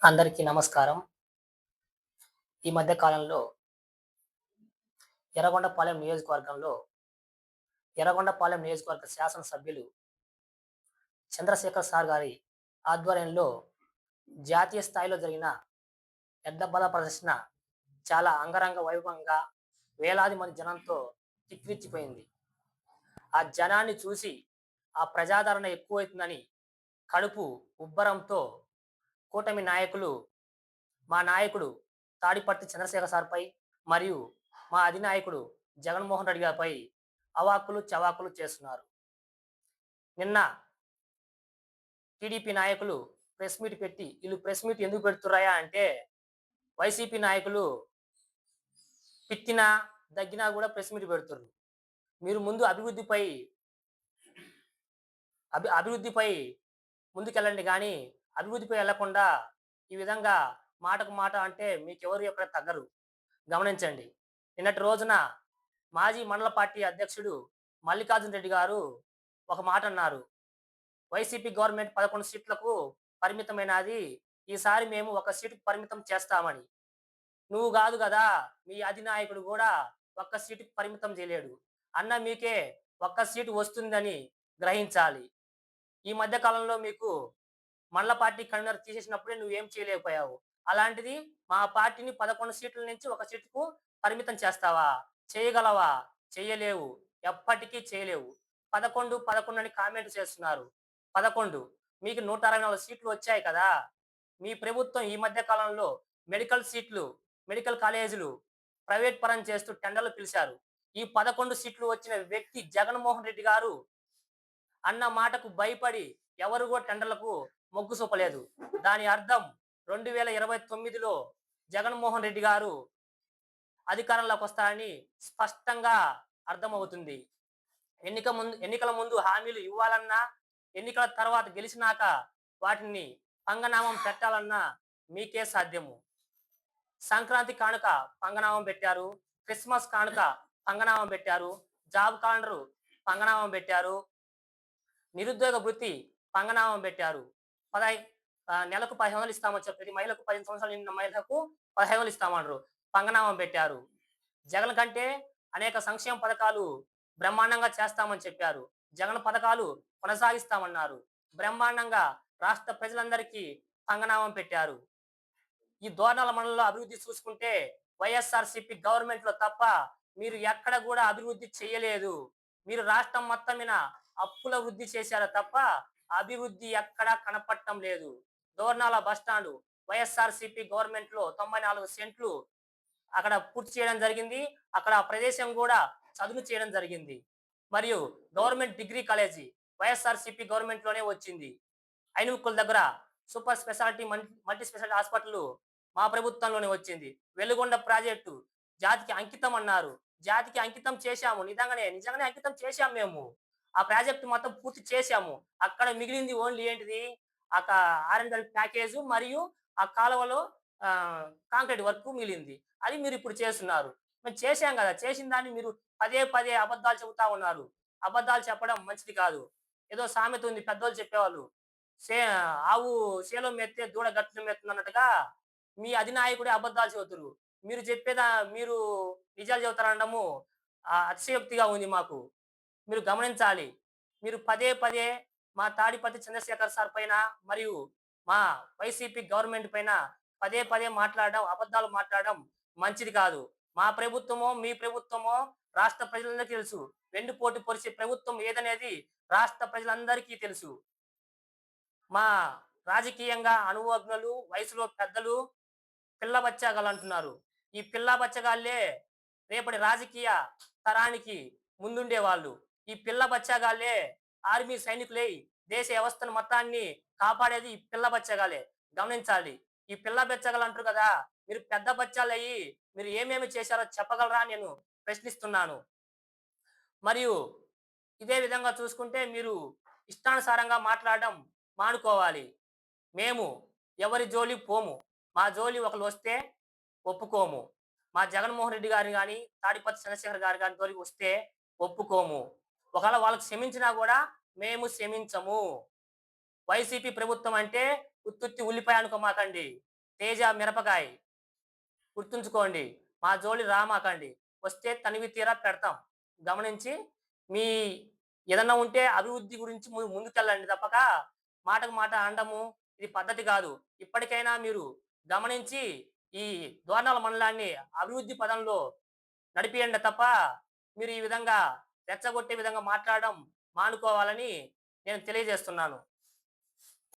అందరికీ నమస్కారం. ఈ మధ్య కాలంలో ఎర్రగొండపాలెం నియోజకవర్గంలో ఎర్రగొండపాలెం నియోజకవర్గ శాసనసభ్యులు చంద్రశేఖర్ సార్ గారి ఆధ్వర్యంలో జాతీయ స్థాయిలో జరిగిన ఎడ్ల బల ప్రదర్శన చాలా అంగరంగ వైభవంగా వేలాది మంది జనంతో కిక్కిరిసిపోయింది. ఆ జనాన్ని చూసి ఆ ప్రజాదరణ ఎక్కువైతుందని కడుపు ఉబ్బరంతో కూటమి నాయకులు మా నాయకుడు తాడిపత్రి చంద్రశేఖర్ సార్‌పై మరియు మా అధినాయకుడు జగన్మోహన్ రెడ్డి గారిపై అవాకులు, చవాకులు చేస్తున్నారు. నిన్న టీడీపీ నాయకులు ప్రెస్ మీట్ పెట్టి, ఈళ్ళు ప్రెస్ మీట్ ఎందుకు పెడుతుర్రయ్యా అంటే, వైసీపీ నాయకులు పిత్తినా, దగ్గినా గూడా ప్రెస్ మీట్ పెడుతుర్రు. మీరు ముందు అభివృద్ధిపై ముందుకెళ్ళండి గానీ, అభివృద్ధిపై ఎళ్ళకుండా ఈ విధంగా మాటకు మాట అంటే మీకెవరు ఎక్కడ తగ్గరు. గమనించండి. నిన్నటి రోజున మాజీ మండల పార్టీ అధ్యక్షుడు మల్లికార్జున రెడ్డి గారు ఒక మాటన్నారు. వైసీపీ గవర్నమెంట్ 11 సీట్లకు పరిమితమైనాది. ఈసారి మేము ఒక సీటుకు పరిమితం చేస్తామని. నువ్వు గాదు గదా! మీ అధినాయకుడు గూడా ఒక్క సీటుకి పరిమితం చేయలేడు. అన్న మీకే ఒక్క సీటు వస్తుందని గ్రహించాలి. ఈ మధ్య కాలంలో మీకు మండల పార్టీ కన్వీనర్ తీసేసినప్పుడే నువ్వేం చేయలేకపోయావు. అలాంటిది మా పార్టీని 11 సీట్ల నుంచి ఒక సీటుకు పరిమితం చేస్తావా? చేయగలవా? చెయ్యలేవు. ఎప్పటికీ చేయలేవు. 11, 11 అని కామెంట్ చేస్తున్నారు. 11 మీకు 164 సీట్లు వచ్చాయి కదా! మీ ప్రభుత్వం ఈ మధ్య కాలంలో మెడికల్ సీట్లు, మెడికల్ కాలేజీలు ప్రైవేట్ పరం చేస్తూ టెండర్‌లు పిలిచారు. ఈ 11 సీట్లు వచ్చిన వ్యక్తి జగన్మోహన్ రెడ్డి గారు అన్న మాటకు భయపడి ఎవరు కూడా టెండర్‌లకు మొగ్గు చూపలేదు. దాని అర్థం 2029లో జగన్మోహన్ రెడ్డి గారు అధికారంలోకి వస్తారని స్పష్టంగా అర్థమవుతుంది. ఎన్నికల ముందు హామీలు ఇవ్వాలన్నా, ఎన్నికల తర్వాత గెలిచినాక వాటిని పంగనామం పెట్టాలన్నా మీకే సాధ్యము. సంక్రాంతి కానుక పంగనామం పెట్టారు. క్రిస్మస్ కానుక పంగనామం పెట్టారు. జాబ్ క్యాలెండర్ పంగనామం పెట్టారు. నిరుద్యోగ భృతి పంగనామం పెట్టారు. నెలకు 1500 ఇస్తామని చెప్పి ప్రతి మహిళకు 15 సంవత్సరాలు నిండిన మహిళకు 1500 ఇస్తామన్నారు. పంగనామం పెట్టారు. జగన్ కంటే అనేక సంక్షేమ పథకాలు బ్రహ్మాండంగా చేస్తామని చెప్పారు. జగన్ పథకాలు కొనసాగిస్తామన్నారు. బ్రహ్మాండంగా రాష్ట్ర ప్రజలందరికీ పంగనామం పెట్టారు. ఈ దోర్నాల మండలంలో అభివృద్ధి చూసుకుంటే వైఎస్ఆర్‌సీపీ గవర్నమెంట్‌లో తప్ప మీరు ఎక్కడ గూడా అభివృద్ధి చేయలేదు. మీరు రాష్ట్రం మొత్తం మీద అప్పుల వృద్ధి చేశారు తప్ప అభివృద్ధి ఎక్కడా కనపడటం లేదు. దోర్నాల బస్ స్టాండ్ వైఎస్ఆర్‌సీపీ గవర్నమెంట్‌లో 94 సెంట్లు అక్కడ పూర్తి చేయడం జరిగింది. అక్కడ ఆ ప్రదేశం గూడా చదును చేయడం జరిగింది. మరియు గవర్నమెంట్ డిగ్రీ కాలేజీ వైఎస్ఆర్‌సీపీ గవర్నమెంట్‌లోనే వచ్చింది. ఐనుకుల దగ్గర super speciality multi speciality hospital మా ప్రభుత్వంలోనే వచ్చింది. వెలుగొండ ప్రాజెక్టు జాతికి అంకితం అన్నారు. జాతికి అంకితం చేశాము. నిజంగానే అంకితం చేశాం మేము. ఆ ప్రాజెక్ట్ మొత్తం పూర్తి చేశాము. అక్కడ మిగిలింది ఓన్లీ ఏంటిది? ఆర్&డ్ ప్యాకేజు మరియు ఆ కాలువలో కాంక్రీట్ వర్క్ మిగిలింది. అది మీరిప్పుడు చేస్తున్నారు. మేము చేశాం గదా! చేసిన దాన్ని మీరు పదే పదే అబద్ధాలు చెబుతా ఉన్నారు. అబద్ధాలు చెప్పడం మంచిది కాదు. ఏదో సామెత ఉంది పెద్దోళ్ళు చెప్పేవాళ్ళు. సే ఆవు చేలో మేస్తే దూడ గట్టున మేస్తుందన్నట్టుగా మీ అధినాయకుడే అబద్ధాలు చెబుతుర్రు. మీరు నిజాలు చెబుతారనడము అతిశయోక్తిగా ఉంది మాకు. మీరు గమనించాలి. మీరు పదే పదే మా తాడిపత్రి చంద్రశేఖర్ సార్ పైన మరియు మా వైసీపీ గవర్నమెంట్ పైన పదే పదే మాట్లాడడం, అబద్ధాలు మాట్లాడడం మంచిది కాదు. మా ప్రభుత్వమో, మీ ప్రభుత్వమో రాష్ట్ర ప్రజలందరికీ తెలుసు. వెన్నుపోటు పొడిచే ప్రభుత్వం ఏదనేది రాష్ట్ర ప్రజలందరికీ తెలుసు. మా రాజకీయంగా అనుభవజ్ఞులు, వయసులో పెద్దలు పిల్ల బచ్చాగాళ్ళంటున్నారు. ఈ పిల్ల బచ్చగాళ్ళే రేపటి రాజకీయ తరానికి ముందుండేవాళ్ళు. ఈ పిల్ల బచ్చాగాళ్ళే ఆర్మీ సైనికులై దేశ వ్యవస్థను మొత్తాన్ని కాపాడేది ఈ పిల్ల బచ్చగాళ్ళే. గమనించాలి. ఈ పిల్ల బచ్చగాళ్ళంటారు కదా! మీరు పెద్ద బచ్చాలయ్యి మీరు ఏమేమి చేశారో చెప్పగలరా అని నేను ప్రశ్నిస్తున్నాను. మరియు ఇదే విధంగా చూసుకుంటే మీరు ఇష్టానుసారంగా మాట్లాడడం మానుకోవాలి. మేము ఎవరి జోలికి పోము. మా జోలి ఒకళ్ళు వస్తే ఒప్పుకోము. మా జగన్మోహన్ రెడ్డి గారిని గాని, తాడిపత్రి చంద్రశేఖర్ గారి గారి జోలికి వస్తే ఒప్పుకోము. ఒకవేళ వాళ్ళకి క్షమించినా గూడా మేము క్షమించము. వైసీపీ ప్రభుత్వం అంటే ఉత్తుత్తి ఉల్లిపాయ అనుకోమాకండి. తేజ మిరపకాయ గుర్తుంచుకోండి. మా జోలి రామాకండి. వస్తే తనివి తీరా పెడతాం. గమనించి మీ ఏదన్నా ఉంటే అభివృద్ధి గురించి ముందుకెళ్ళండి తప్పక మాటకు మాట అనడము ఇది పద్ధతి కాదు. ఇప్పటికైనా మీరు గమనించి ఈ దోర్నాల మండలాన్ని అభివృద్ధి పదంలో నడిపియండి తప్ప మీరు ఈ విధంగా రెచ్చగొట్టే విధంగా మాట్లాడడం మానుకోవాలని నేను తెలియజేస్తున్నాను.